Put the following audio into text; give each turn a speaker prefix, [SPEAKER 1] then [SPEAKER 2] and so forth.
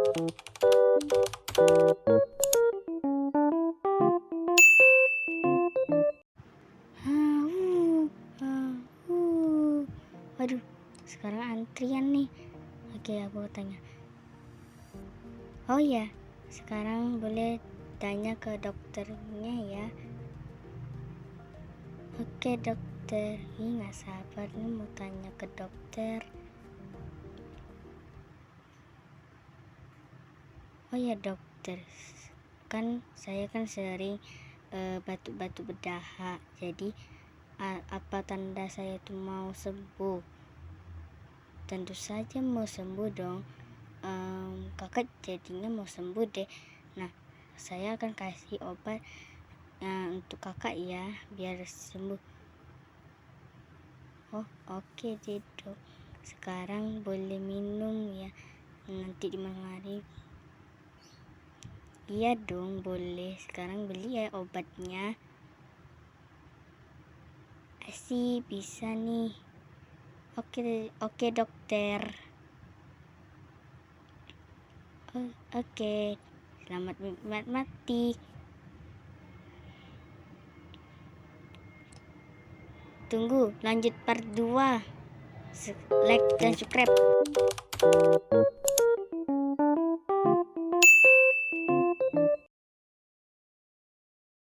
[SPEAKER 1] Waduh, sekarang antrian nih. Oke, aku tanya. Oh ya, sekarang boleh tanya ke dokternya ya. Oke dokter, ini nggak sabar nih mau tanya ke dokter. Oh ya dokter, kan saya sering batuk-batuk berdahak. Jadi apa tanda saya tuh mau sembuh? Tentu saja mau sembuh dong. Kakak jadinya mau sembuh deh. Nah, saya akan kasih obat untuk kakak ya, biar sembuh. Oh oke deh dok, sekarang boleh minum ya nanti di malam hari. Iya dong boleh, sekarang beli ya obatnya. Sih bisa nih. Oke dokter. Oke, selamat menikmati. Tunggu lanjut part 2. Like dan subscribe.